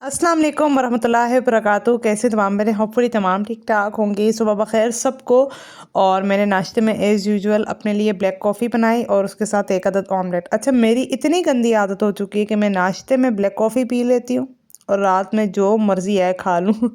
अस्सलाम वालेकुम वरहमतुल्लाहि वबरकातुहू। कैसे तमाम मेरे होपफुली तमाम ठीक ठाक होंगे। सुबह बखैर सबको। और मैंने नाश्ते में एज़ यूजुअल अपने लिए ब्लैक कॉफ़ी बनाई और उसके साथ एक अदद ऑमलेट। अच्छा, मेरी इतनी गंदी आदत हो चुकी है कि मैं नाश्ते में ब्लैक कॉफ़ी पी लेती हूँ और रात में जो मर्ज़ी है खा लूँ।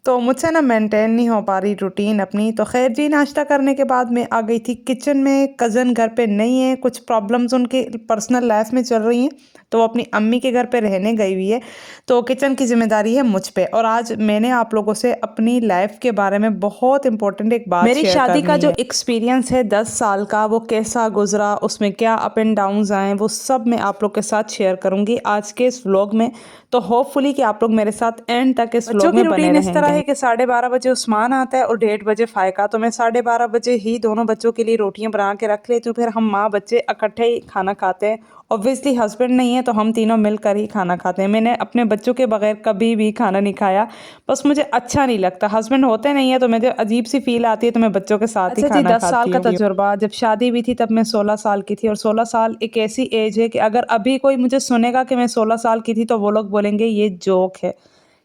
तो मुझसे ना मेंटेन नहीं हो पा रही रूटीन अपनी। तो खैर जी, नाश्ता करने के बाद मैं आ गई थी किचन में। कज़न घर पे नहीं है, कुछ प्रॉब्लम्स उनके पर्सनल लाइफ में चल रही हैं, तो वो अपनी अम्मी के घर पे रहने गई हुई है। तो किचन की ज़िम्मेदारी है मुझ पे। और आज मैंने आप लोगों से अपनी लाइफ के बारे में बहुत इंपॉर्टेंट एक बात मेरी शेयर शादी का करनी जो है। एक्सपीरियंस है 10 साल का, वो कैसा गुजरा, उसमें क्या अप एंड डाउन्स आए, वो सब मैं आप लोग के साथ शेयर करूंगी आज के इस व्लॉग में। तो होपफुली कि आप लोग मेरे साथ एंड तक इस बच्चों व्लॉग की में बने रूटीन इस तरह रहेंगे। है कि 12:30 बजे उस्मान आता है और 1:30 बजे फ़ायका। तो मैं 12:30 बजे ही दोनों बच्चों के लिए रोटियां बना के रख लेती हूँ। फिर हम माँ बच्चे इकट्ठे ही खाना खाते हैं। ऑब्वियसली हस्बैंड नहीं है तो हम तीनों मिलकर ही खाना खाते हैं। मैंने अपने बच्चों के बगैर कभी भी खाना नहीं खाया, बस मुझे अच्छा नहीं लगता। हस्बैंड होते नहीं है तो मुझे अजीब सी फील आती है, तो मैं बच्चों के साथ ही अच्छा जी, खाना 10 साल खाती का हूँ। तजुर्बा। जब शादी हुई थी तब मैं 16 साल की थी, और 16 साल एक ऐसी एज है कि अगर अभी कोई मुझे सुनेगा कि मैं 16 साल की थी तो वो लोग बोलेंगे ये जोक है।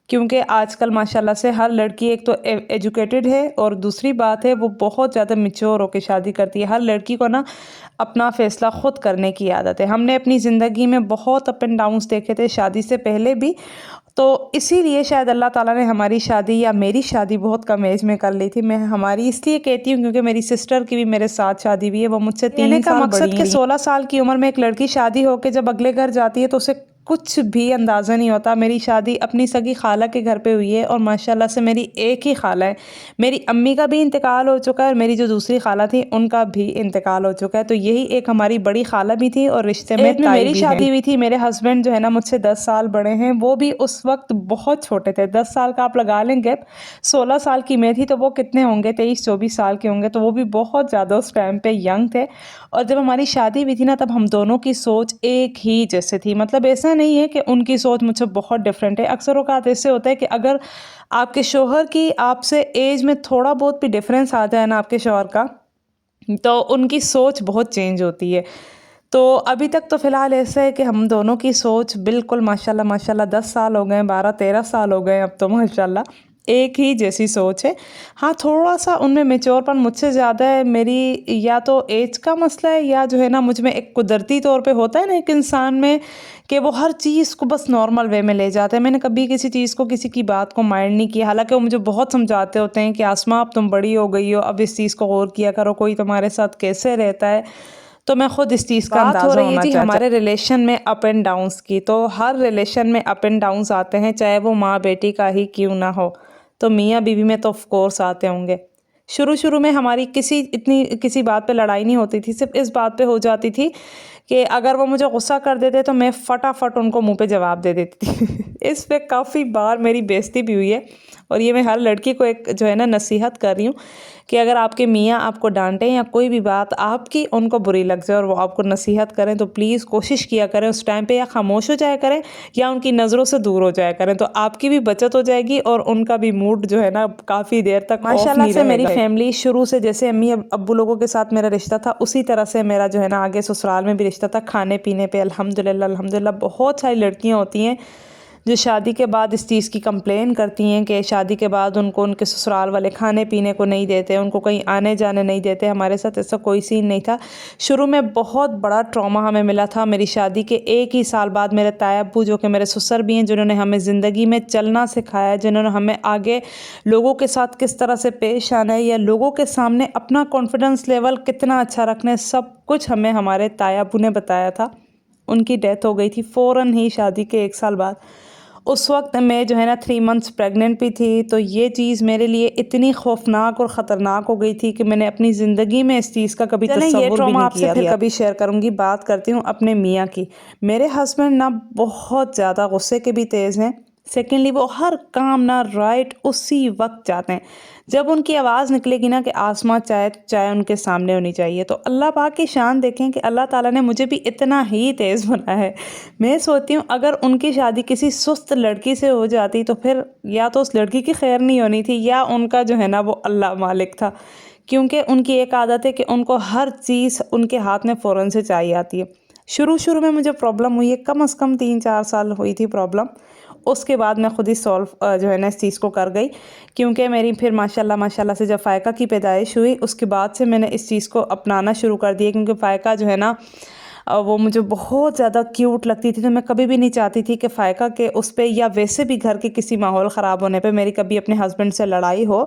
क्योंकि आजकल माशाल्लाह से हर लड़की एक तो एजुकेटेड है, और दूसरी बात है वो बहुत ज़्यादा मिच्योर होकर शादी करती है। हर लड़की को ना अपना फ़ैसला ख़ुद करने की आदत है। हमने अपनी ज़िंदगी में बहुत अप एंड डाउन्स देखे थे शादी से पहले भी। तो इसीलिए शायद अल्लाह ताला ने हमारी शादी या मेरी शादी बहुत कम एज में कर ली थी। मैं हमारी इसलिए कहती हूँ क्योंकि मेरी सिस्टर की भी मेरे साथ शादी हुई है, वो मुझसे कहने 3 का साल मकसद बड़ी कि हैं। 16 साल की उम्र में एक लड़की शादी होके जब अगले घर जाती है तो उसे कुछ भी अंदाज़ा नहीं होता। मेरी शादी अपनी सगी खाला के घर पे हुई है, और माशाल्लाह से मेरी एक ही खाला है। मेरी अम्मी का भी इंतकाल हो चुका है और मेरी जो दूसरी खाला थी उनका भी इंतकाल हो चुका है। तो यही एक हमारी बड़ी खाला भी थी और रिश्ते में एज में ताई मेरी भी है। शादी हुई थी, मेरे हस्बैंड जो है ना मुझसे 10 साल बड़े हैं। वो भी उस वक्त बहुत छोटे थे। 10 साल का आप लगा लें गैप। 16 साल की मैं थी तो वो कितने होंगे, 23-24 साल के होंगे। तो वो भी बहुत ज़्यादा उस टाइम पे यंग थे। और जब हमारी शादी हुई थी ना, तब हम दोनों की सोच एक ही जैसे थी। मतलब ऐसा नहीं है कि उनकी सोच मुझसे बहुत डिफरेंट है। अक्सर औक़ात ऐसे होता है कि अगर आपके शौहर की आपसे एज में थोड़ा बहुत भी डिफरेंस आ जाए ना, आपके शौहर का, तो उनकी सोच बहुत चेंज होती है। तो अभी तक तो फ़िलहाल ऐसा है कि हम दोनों की सोच बिल्कुल माशाल्लाह माशाल्लाह 10 साल हो गए, 12-13 साल हो गए अब तो माशाल्लाह, एक ही जैसी सोच है। हाँ, थोड़ा-सा उनमें मैच्योरपन मुझसे ज़्यादा है। मेरी या तो एज का मसला है, या जो है ना मुझ में एक कुदरती तौर पे होता है ना एक इंसान में, कि वो हर चीज़ को बस नॉर्मल वे में ले जाता है। मैंने कभी किसी चीज़ को, किसी की बात को माइंड नहीं किया। हालाँकि वो मुझे बहुत समझाते होते हैं कि आसमा, अब तुम बड़ी हो गई हो, अब इस चीज़ को गौर किया करो, कोई तुम्हारे साथ कैसे रहता है। तो मैं खुद इस चीज़ का बात हो अंदाज़ा रही है होना जी चाहिए। हमारे हमारे रिलेशन में अप एंड डाउन्स की, तो हर रिलेशन में अप एंड डाउन्स आते हैं, चाहे वो माँ बेटी का ही क्यों ना हो। तो मियाँ बीवी में तो ऑफ कोर्स आते होंगे। शुरू-शुरू में हमारी किसी बात पे लड़ाई नहीं होती थी, सिर्फ़ इस बात पे हो जाती थी कि अगर वो मुझे गुस्सा कर देते तो मैं फटाफट उनको मुँह पे जवाब दे देती थी। इस पे काफ़ी बार मेरी बेइज़्ती भी हुई है। और ये मैं हर लड़की को एक जो है ना नसीहत कर रही हूँ कि अगर आपके मियाँ आपको डाँटें या कोई भी बात आपकी उनको बुरी लग जाए और वो आपको नसीहत करें, तो प्लीज़ कोशिश किया करें उस टाइम पे, या खामोश हो जाया करें या उनकी नज़रों से दूर हो जाया करें। तो आपकी भी बचत हो जाएगी और उनका भी मूड जो है ना काफ़ी देर तक ऑफ माशाल्लाह नहीं से मेरी रहेगा। फैमिली शुरू से जैसे अम्मी अब्बू लोगों के साथ मेरा रिश्ता था, उसी तरह से मेरा जो है ना आगे ससुराल में भी रिश्ता था। खाने पीने पे अल्हम्दुलिल्लाह अल्हम्दुलिल्लाह बहुत सारी लड़कियां होती हैं जो शादी के बाद इस चीज़ की कंप्लेन करती हैं कि शादी के बाद उनको उनके ससुराल वाले खाने पीने को नहीं देते, उनको कहीं आने जाने नहीं देते। हमारे साथ ऐसा कोई सीन नहीं था। शुरू में बहुत बड़ा ट्रॉमा हमें मिला था। मेरी शादी के 1 ही साल बाद मेरे ताया अब्बू, जो कि मेरे ससुर भी हैं, जिन्होंने हमें ज़िंदगी में चलना सिखाया, जिन्होंने हमें आगे लोगों के साथ किस तरह से पेश आना है या लोगों के सामने अपना कॉन्फिडेंस लेवल कितना अच्छा रखना है, सब कुछ हमें हमारे ताया अब्बू ने बताया था। उनकी डेथ हो गई थी फ़ौरन ही शादी के 1 साल बाद। उस वक़्त मैं जो है ना 3 मंथ्स प्रेग्नेंट भी थी। तो ये चीज़ मेरे लिए इतनी ख़ौफ़नाक और ख़तरनाक हो गई थी कि मैंने अपनी ज़िंदगी में इस चीज़ का कभी चलें, ये तसव्वुर भी ट्रॉमा नहीं आपसे किया फिर था। कभी शेयर करूँगी। बात करती हूँ अपने मियाँ की। मेरे हस्बैंड ना बहुत ज़्यादा गुस्से के भी तेज़ हैं। सेकेंडली वो हर काम ना राइट उसी वक्त चाहते हैं। जब उनकी आवाज़ निकलेगी ना कि आसमां चाय, तो चाय उनके सामने होनी चाहिए। तो अल्लाह पाक की शान देखें कि अल्लाह ताला ने मुझे भी इतना ही तेज़ बनाया है। मैं सोचती हूँ अगर उनकी शादी किसी सुस्त लड़की से हो जाती तो फिर या तो उस लड़की की खैर नहीं होनी थी, या उनका जो है ना वो अल्लाह मालिक था। क्योंकि उनकी एक आदत है कि उनको हर चीज़ उनके हाथ में फ़ौरन से चाहिए आती है। शुरू-शुरू में मुझे प्रॉब्लम हुई है, कम से कम 3-4 साल हुई थी प्रॉब्लम। उसके बाद मैं खुद ही सॉल्व जो है ना इस चीज़ को कर गई, क्योंकि मेरी फिर माशाल्लाह माशाल्लाह से जब फ़ायका की पैदाइश हुई उसके बाद से मैंने इस चीज़ को अपनाना शुरू कर दिया, क्योंकि फ़ायका जो है ना वो मुझे बहुत ज़्यादा क्यूट लगती थी। तो मैं कभी भी नहीं चाहती थी कि फ़ायका के उस पे या वैसे भी घर के किसी माहौल ख़राब होने पे मेरी कभी अपने हस्बैंड से लड़ाई हो,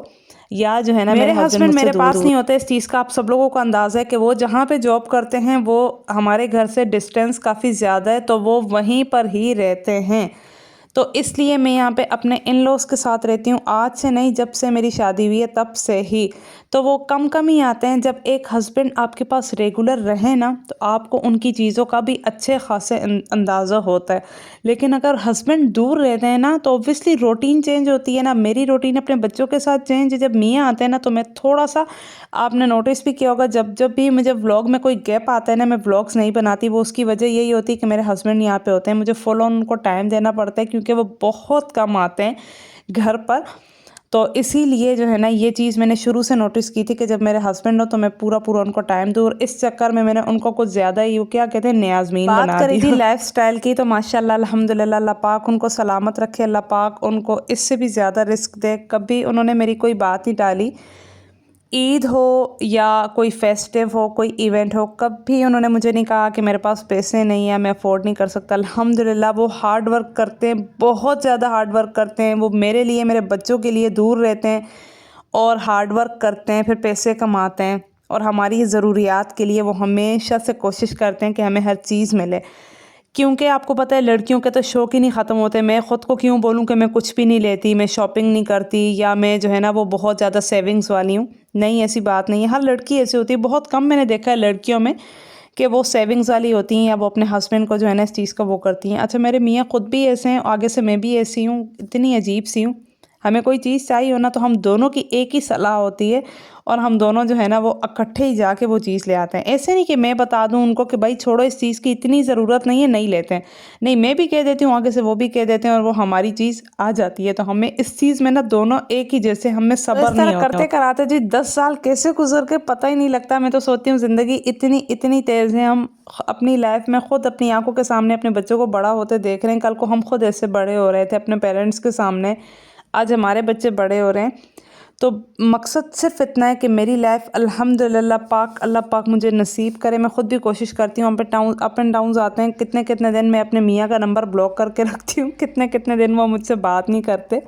या जो है ना मेरे हस्बैंड मेरे पास नहीं होते। इस चीज़ का आप सब लोगों को अंदाज़ा है कि वो जहाँ पे जॉब करते हैं वो हमारे घर से डिस्टेंस काफ़ी ज़्यादा है, तो वो वहीं पर ही रहते हैं। तो इसलिए मैं यहाँ पे अपने इन लॉज़ के साथ रहती हूँ। आज से नहीं, जब से मेरी शादी हुई है तब से ही। तो वो कम कम ही आते हैं। जब एक हस्बैंड आपके पास रेगुलर रहे ना, तो आपको उनकी चीज़ों का भी अच्छे खासे अंदाज़ा होता है। लेकिन अगर हस्बैंड दूर रहते हैं ना, तो ऑब्वियसली रूटीन चेंज होती है ना। मेरी रूटीन अपने बच्चों के साथ चेंज है। जब मियाँ आते हैं ना, तो मैं थोड़ा सा, आपने नोटिस भी किया होगा, जब जब भी मुझे व्लॉग में कोई गैप आता है ना, मैं व्लॉग्स नहीं बनाती। वो उसकी वजह यही होती है कि मेरे हस्बैंड यहाँ पे होते हैं, मुझे फुल ऑन उनको टाइम देना पड़ता है, क्योंकि वो बहुत कम आते हैं घर पर। तो इसीलिए जो है ना ये चीज़ मैंने शुरू से नोटिस की थी कि जब मेरे हस्बैंड हो तो मैं पूरा पूरा उनको टाइम दूँ, और इस चक्कर में मैंने उनको कुछ ज़्यादा ही, वो क्या कहते हैं, नियाज़मीन बना दी। बात करी थी लाइफस्टाइल की, तो माशाल्लाह अल्हम्दुलिल्लाह, अल्लाह पाक उनको सलामत रखे, अल्लाह पाक उनको इससे भी ज़्यादा रिस्क दे। कभी उन्होंने मेरी कोई बात नहीं टाली। ईद हो या कोई फेस्टिव हो, कोई इवेंट हो, कभी उन्होंने मुझे नहीं कहा कि मेरे पास पैसे नहीं है, मैं अफोर्ड नहीं कर सकता। अल्हम्दुलिल्लाह वो हार्ड वर्क करते हैं, बहुत ज़्यादा हार्ड वर्क करते हैं। वो मेरे लिए, मेरे बच्चों के लिए दूर रहते हैं और हार्ड वर्क करते हैं, फिर पैसे कमाते हैं, और हमारी ज़रूरियात के लिए वो हमेशा से कोशिश करते हैं कि हमें हर चीज़ मिले। क्योंकि आपको पता है लड़कियों के तो शौक़ ही नहीं ख़त्म होते। मैं ख़ुद को क्यों बोलूँ कि मैं कुछ भी नहीं लेती, मैं शॉपिंग नहीं करती, या मैं जो है ना वो बहुत ज़्यादा सेविंग्स वाली हूँ। नहीं, ऐसी बात नहीं है। हर लड़की ऐसी होती है। बहुत कम मैंने देखा है लड़कियों में कि वो सेविंग्स वाली होती हैं, या वो अपने हस्बैंड को जो है ना इस चीज़ का वो करती हैं। अच्छा, मेरे मियाँ ख़ुद भी ऐसे हैं, आगे से मैं भी ऐसी हूँ, इतनी अजीब सी हूँ। हमें कोई चीज़ चाहिए हो ना, तो हम दोनों की एक ही सलाह होती है, और हम दोनों जो है ना वो इकट्ठे ही जाके वो चीज़ ले आते हैं। ऐसे नहीं कि मैं बता दूं उनको कि भाई छोड़ो, इस चीज़ की इतनी ज़रूरत नहीं है, नहीं लेते हैं। नहीं, मैं भी कह देती हूँ, आगे से वो भी कह देते हैं, और वो हमारी चीज़ आ जाती है। तो हमें इस चीज़ में ना दोनों एक ही जैसे, हमें सब्र नहीं होता। करते कराते जी 10 साल कैसे गुजर के पता ही नहीं लगता। मैं तो सोचती हूँ ज़िंदगी इतनी इतनी तेज़ है। हम अपनी लाइफ में खुद अपनी आंखों के सामने अपने बच्चों को बड़ा होते देख रहे हैं। कल को हम खुद ऐसे बड़े हो रहे थे अपने पेरेंट्स के सामने, आज हमारे बच्चे बड़े हो रहे हैं। तो मकसद सिर्फ इतना है कि मेरी लाइफ अल्हम्दुलिल्लाह पाक, अल्लाह पाक मुझे नसीब करे। मैं ख़ुद भी कोशिश करती हूँ। अप एंड डाउन्स आते हैं। कितने कितने दिन मैं अपने मियाँ का नंबर ब्लॉक करके रखती हूँ, कितने कितने दिन वो मुझसे बात नहीं करते।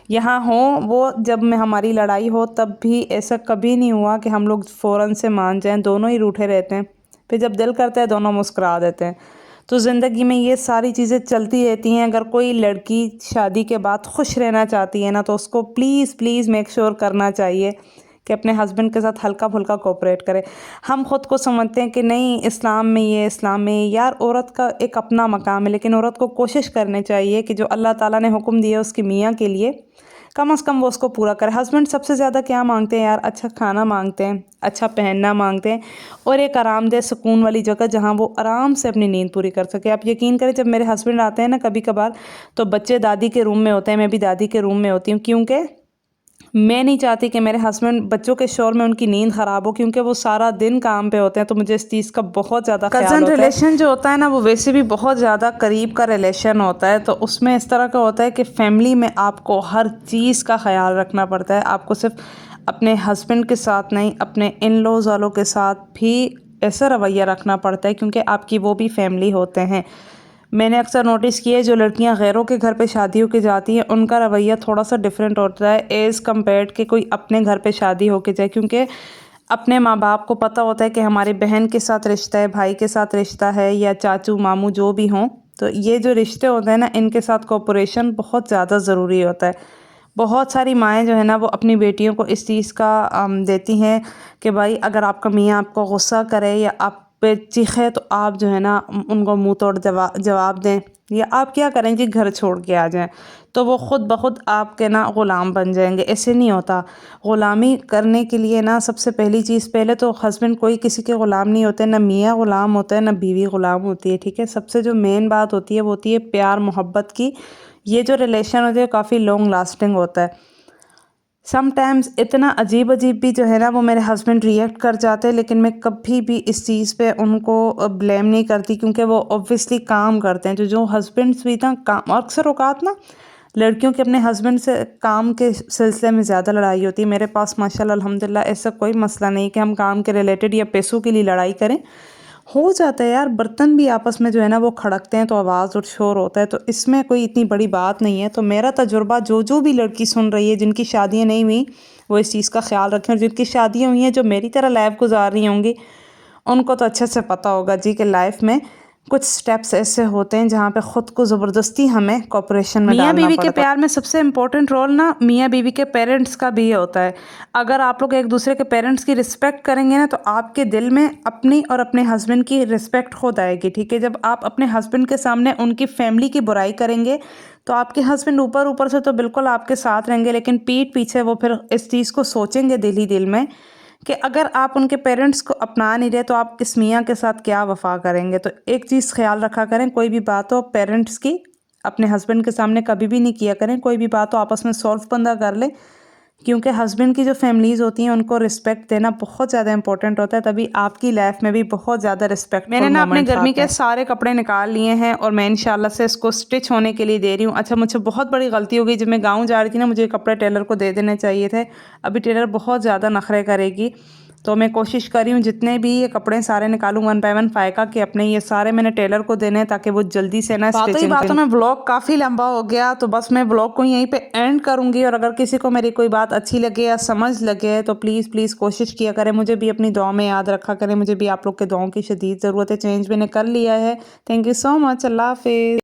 यहाँ हो वो, जब में हमारी लड़ाई हो तब भी ऐसा कभी नहीं हुआ कि हम लोग फ़ौरन से मान जाएं। दोनों ही रूठे रहते हैं, फिर जब दिल करता है दोनों मुस्कुरा देते हैं। तो ज़िंदगी में ये सारी चीज़ें चलती रहती हैं। अगर कोई लड़की शादी के बाद खुश रहना चाहती है ना, तो उसको प्लीज़ प्लीज़ मेक श्योर करना चाहिए कि अपने हस्बैंड के साथ हल्का फुल्का कोऑपरेट करे। हम ख़ुद को समझते हैं कि नहीं, इस्लाम में ये, इस्लाम में ये, यार औरत का एक अपना मकाम है, लेकिन औरत को कोशिश करनी चाहिए कि जो अल्लाह ताला ने हुक्म दिया उसकी मियाँ के लिए, कम से कम वो उसको पूरा करे। हस्बैंड सबसे ज़्यादा क्या मांगते हैं यार? अच्छा खाना मांगते हैं, अच्छा पहनना मांगते हैं, और एक आरामदेह सुकून वाली जगह जहाँ वो आराम से अपनी नींद पूरी कर सके। आप यकीन करें, जब मेरे हस्बैंड आते हैं ना कभी कभार, तो बच्चे दादी के रूम में होते हैं, मैं भी दादी के रूम में होती हूँ, क्योंकि मैं नहीं चाहती कि मेरे हस्बैंड बच्चों के शोर में उनकी नींद ख़राब हो, क्योंकि वो सारा दिन काम पे होते हैं। तो मुझे इस चीज़ का बहुत ज़्यादा ख्याल होता है। कज़न रिलेशन जो होता है ना, वो वैसे भी बहुत ज़्यादा करीब का रिलेशन होता है। तो उसमें इस तरह का होता है कि फ़ैमिली में आपको हर चीज़ का ख्याल रखना पड़ता है। आपको सिर्फ अपने हस्बैंड के साथ नहीं, अपने इन लॉज़ वालों के साथ भी ऐसा रवैया रखना पड़ता है, क्योंकि आपकी वो भी फैमिली होते हैं। मैंने अक्सर नोटिस किया है, जो लड़कियां गैरों के घर पे शादी होके जाती हैं, उनका रवैया थोड़ा सा डिफरेंट होता है एज़ कम्पेयर्ड कि कोई अपने घर पे शादी होके जाए। क्योंकि अपने माँ बाप को पता होता है कि हमारी बहन के साथ रिश्ता है, भाई के साथ रिश्ता है, या चाचू मामू जो भी हों, तो ये जो रिश्ते होते हैं ना, इनके साथ कोऑपरेशन बहुत ज़्यादा ज़रूरी होता है। बहुत सारी माएँ जो है ना, वो अपनी बेटियों को इस चीज़ का देती हैं कि भाई अगर आपका मियाँ आपको गुस्सा करे या आप पे चीखे, तो आप जो है ना उनको मुंह तोड़ जवाब दें, या आप क्या करें जी, घर छोड़ के आ जाएं। तो वो ख़ुद ब खुद आपके ना ग़ुलाम बन जाएंगे। ऐसे नहीं होता। ग़ुलामी करने के लिए ना सबसे पहली चीज़, पहले तो हस्बैंड कोई किसी के ग़ुलाम नहीं होते, ना मियाँ ग़ुलाम होता है, ना बीवी ग़ुलाम होती है। ठीक है, सबसे जो मेन बात होती है वो होती है प्यार मोहब्बत की। ये जो रिलेशन होती है काफ़ी लॉन्ग लास्टिंग होता है। समटाइम्स इतना अजीब अजीब भी जो है ना वो मेरे हस्बैंड रिएक्ट कर जाते हैं, लेकिन मैं कभी भी इस चीज़ पे उनको ब्लेम नहीं करती, क्योंकि वो ऑब्वियसली काम करते हैं। जो हस्बैंड्स भी ना काम, और अक्सर औकात ना लड़कियों के अपने हस्बैंड से काम के सिलसिले में ज़्यादा लड़ाई होती है। मेरे पास माशाल्लाह अल्हम्दुलिल्लाह ऐसा कोई मसला नहीं कि हम काम के रिलेटेड या पैसों के लिए लड़ाई करें। हो जाता है यार, बर्तन भी आपस में जो है ना वो खड़कते हैं तो आवाज़ और शोर होता है, तो इसमें कोई इतनी बड़ी बात नहीं है। तो मेरा तजुर्बा, जो भी लड़की सुन रही है जिनकी शादियाँ नहीं हुई, वो इस चीज़ का ख्याल रखें, और जिनकी शादियाँ हुई हैं जो मेरी तरह लाइफ गुजार रही होंगी, उनको तो अच्छे से पता होगा जी कि लाइफ में कुछ स्टेप्स ऐसे होते हैं जहाँ पे ख़ुद को ज़बरदस्ती हमें कॉपरेशन में मियाँ डालना बीवी के पड़ता है। प्यार में सबसे इम्पोर्टेंट रोल ना मियाँ बीवी के पेरेंट्स का भी होता है। अगर आप लोग एक दूसरे के पेरेंट्स की रिस्पेक्ट करेंगे ना, तो आपके दिल में अपनी और अपने हस्बैंड की रिस्पेक्ट खुद आएगी, ठीक है। जब आप अपने हस्बैंड के सामने उनकी फैमिली की बुराई करेंगे, तो आपके हस्बैंड ऊपर ऊपर से तो बिल्कुल आपके साथ रहेंगे, लेकिन पीठ पीछे वो फिर इस चीज़ को सोचेंगे दिल ही दिल में कि अगर आप उनके पेरेंट्स को अपना नहीं रहे तो आप इस मियाँ के साथ क्या वफ़ा करेंगे। तो एक चीज़ ख्याल रखा करें, कोई भी बात हो पेरेंट्स की अपने हस्बैंड के सामने कभी भी नहीं किया करें। कोई भी बात हो आपस में सॉल्व बंदा कर ले, क्योंकि हस्बैंड की जो फैमिलीज़ होती हैं उनको रिस्पेक्ट देना बहुत ज़्यादा इंपॉर्टेंट होता है, तभी आपकी लाइफ में भी बहुत ज़्यादा रिस्पेक्टफुल मैंने ना अपने मोमेंट्स गर्मी आते के हैं। सारे कपड़े निकाल लिए हैं और मैं इंशाल्लाह से इसको स्टिच होने के लिए दे रही हूँ। अच्छा, मुझे बहुत बड़ी गलती हो गई, जब मैं गाँव जा रही थी ना, मुझे कपड़े टेलर को दे देने चाहिए थे। अभी टेलर बहुत ज़्यादा नखरे करेगी, तो मैं कोशिश कर रही हूँ जितने भी ये कपड़े सारे निकालूँ 1 बाय 1 फ़ायका के अपने, ये सारे मैंने टेलर को देने हैं ताकि वो जल्दी से ना बातों ही स्टिचिंग बातों करें। में व्लॉग काफ़ी लंबा हो गया, तो बस मैं व्लॉग को यहीं पे एंड करूँगी। और अगर किसी को मेरी कोई बात अच्छी लगे या समझ लगे तो प्लीज़ प्लीज़ कोशिश किया करें, मुझे भी अपनी दुआ में याद रखा करें। मुझे भी आप लोग के दुआओं की शदीद ज़रूरत है, चेंज मैंने कर लिया है। Thank you so much. अल्लाह हाफ़िज़।